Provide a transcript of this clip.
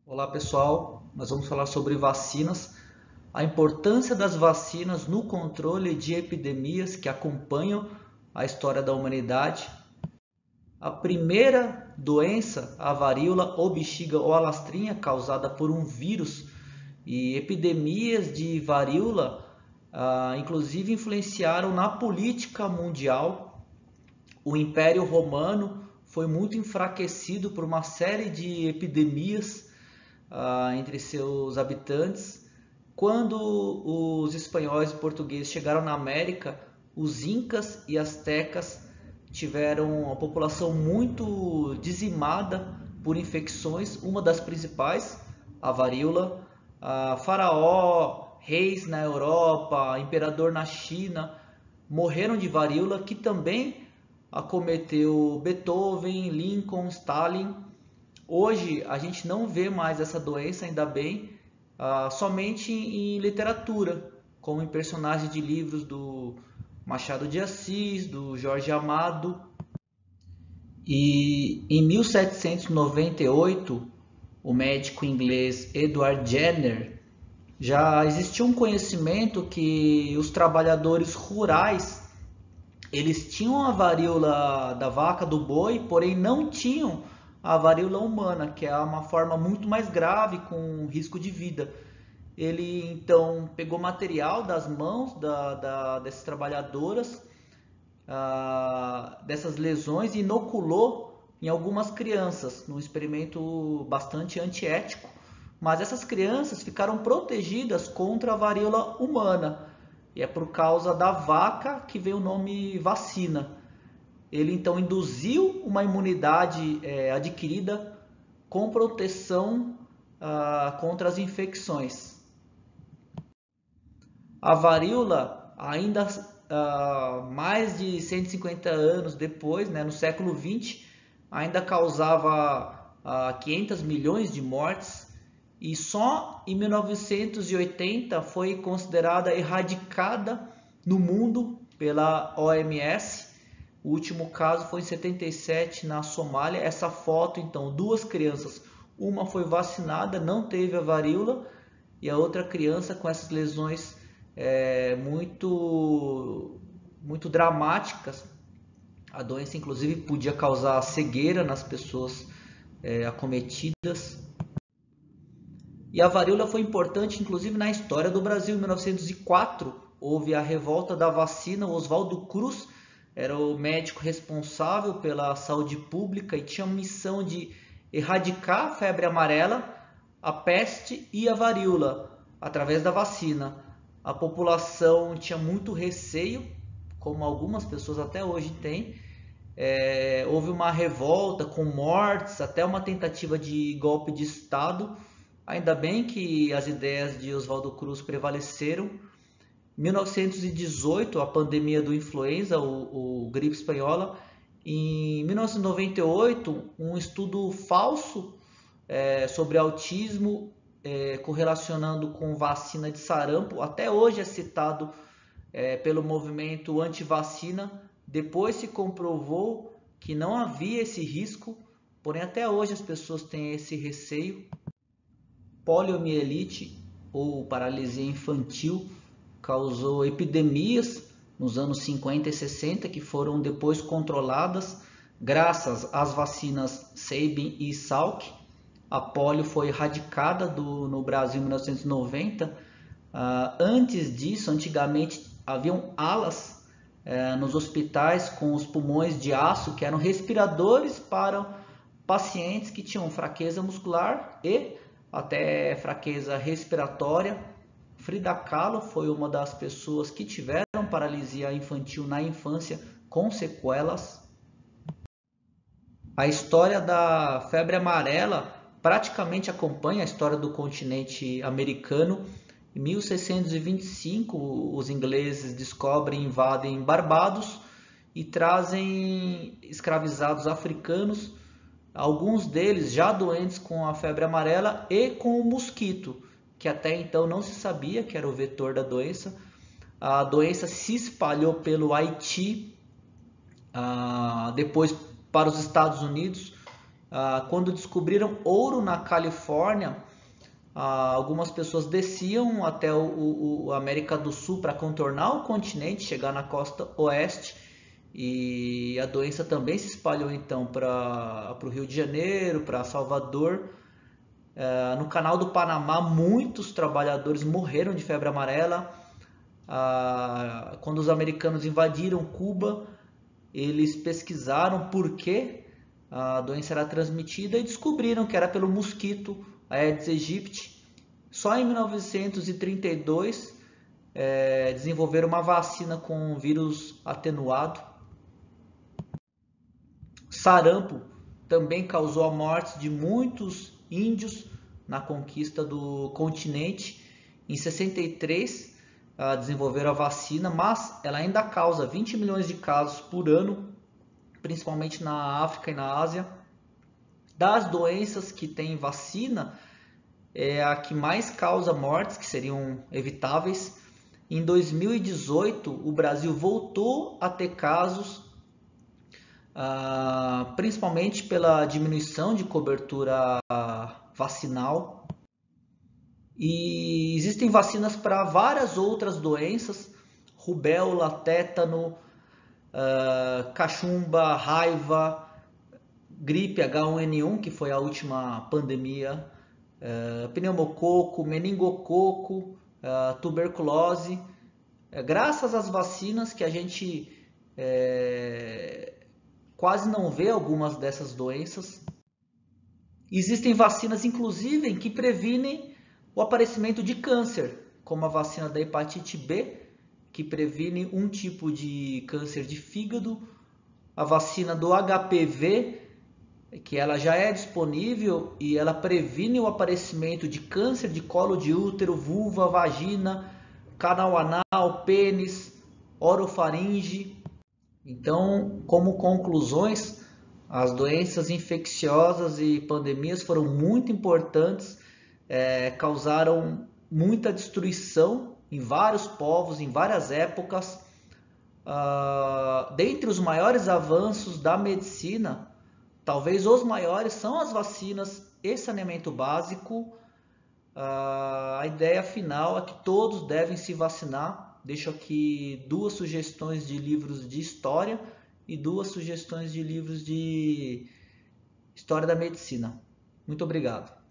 Olá pessoal, nós vamos falar sobre vacinas, a importância das vacinas no controle de epidemias que acompanham a história da humanidade. A primeira doença, a varíola ou bexiga ou alastrinha, causada por um vírus, e epidemias de varíola, inclusive influenciaram na política mundial. O Império Romano foi muito enfraquecido por uma série de epidemias entre seus habitantes. Quando os espanhóis e portugueses chegaram na América, os incas e astecas tiveram a população muito dizimada por infecções, uma das principais, a varíola. Faraó, reis na Europa, imperador na China morreram de varíola, que também acometeu Beethoven, Lincoln, Stalin. Hoje a gente não vê mais essa doença, ainda bem, somente em literatura, como em personagens de livros do Machado de Assis, do Jorge Amado. E em 1798, o médico inglês Edward Jenner já existia um conhecimento que os trabalhadores rurais eles tinham a varíola da vaca, do boi, porém não tinham a varíola humana, que é uma forma muito mais grave, com risco de vida. Ele então pegou material das mãos dessas trabalhadoras, dessas lesões, e inoculou em algumas crianças, num experimento bastante antiético. Mas essas crianças ficaram protegidas contra a varíola humana. E é por causa da vaca que vem o nome vacina. Ele então induziu uma imunidade adquirida com proteção contra as infecções. A varíola, ainda mais de 150 anos depois, né, no século XX, ainda causava 500 milhões de mortes, e só em 1980 foi considerada erradicada no mundo pela OMS. O último caso foi em 77 na Somália. Essa foto, então, duas crianças, uma foi vacinada, não teve a varíola, e a outra criança com essas lesões muito dramáticas. A doença, inclusive, podia causar cegueira nas pessoas acometidas. E a varíola foi importante, inclusive, na história do Brasil. Em 1904, houve a revolta da vacina. O Oswaldo Cruz era o médico responsável pela saúde pública e tinha a missão de erradicar a febre amarela, a peste e a varíola através da vacina. A população tinha muito receio, como algumas pessoas até hoje têm. Houve uma revolta com mortes, até uma tentativa de golpe de Estado. Ainda bem que as ideias de Oswaldo Cruz prevaleceram. Em 1918, a pandemia do influenza, o gripe espanhola. Em 1998, um estudo falso sobre autismo, correlacionando com vacina de sarampo, até hoje é citado pelo movimento anti-vacina. Depois se comprovou que não havia esse risco, porém até hoje as pessoas têm esse receio. Poliomielite ou paralisia infantil causou epidemias nos anos 50 e 60 que foram depois controladas graças às vacinas Sabin e Salk. A polio foi erradicada no Brasil em 1990. Antes disso, antigamente haviam alas nos hospitais com os pulmões de aço, que eram respiradores para pacientes que tinham fraqueza muscular e até fraqueza respiratória. Frida Kahlo foi uma das pessoas que tiveram paralisia infantil na infância com sequelas. A história da febre amarela praticamente acompanha a história do continente americano. Em 1625, os ingleses descobrem e invadem Barbados e trazem escravizados africanos, alguns deles já doentes com a febre amarela e com o mosquito, que até então não se sabia que era o vetor da doença. A doença se espalhou pelo Haiti, depois para os Estados Unidos. Quando descobriram ouro na Califórnia, algumas pessoas desciam até a América do Sul para contornar o continente, chegar na costa oeste, e a doença também se espalhou então para o Rio de Janeiro, para Salvador. No Canal do Panamá, muitos trabalhadores morreram de febre amarela. Quando os americanos invadiram Cuba, eles pesquisaram por que a doença era transmitida e descobriram que era pelo mosquito Aedes aegypti. Só em 1932 desenvolveram uma vacina com vírus atenuado. Sarampo também causou a morte de muitos índios na conquista do continente. Em 63 desenvolveram a vacina, mas ela ainda causa 20 milhões de casos por ano, principalmente na África e na Ásia. Das doenças que têm vacina, é a que mais causa mortes, que seriam evitáveis. Em 2018, o Brasil voltou a ter casos, principalmente pela diminuição de cobertura vacinal. E existem vacinas para várias outras doenças: rubéola, tétano, cachumba, raiva, gripe H1N1, que foi a última pandemia, pneumococo, meningococo, tuberculose. Graças às vacinas que a gente quase não vê algumas dessas doenças. Existem vacinas, inclusive, que previnem o aparecimento de câncer, como a vacina da hepatite B, que previne um tipo de câncer de fígado, a vacina do HPV, que ela já é disponível e ela previne o aparecimento de câncer de colo de útero, vulva, vagina, canal anal, pênis, orofaringe. Então, como conclusões, as doenças infecciosas e pandemias foram muito importantes, causaram muita destruição em vários povos, em várias épocas. Dentre os maiores avanços da medicina, talvez os maiores, são as vacinas e saneamento básico. A ideia final é que todos devem se vacinar. Deixo aqui 2 sugestões de livros de história e 2 sugestões de livros de história da medicina. Muito obrigado.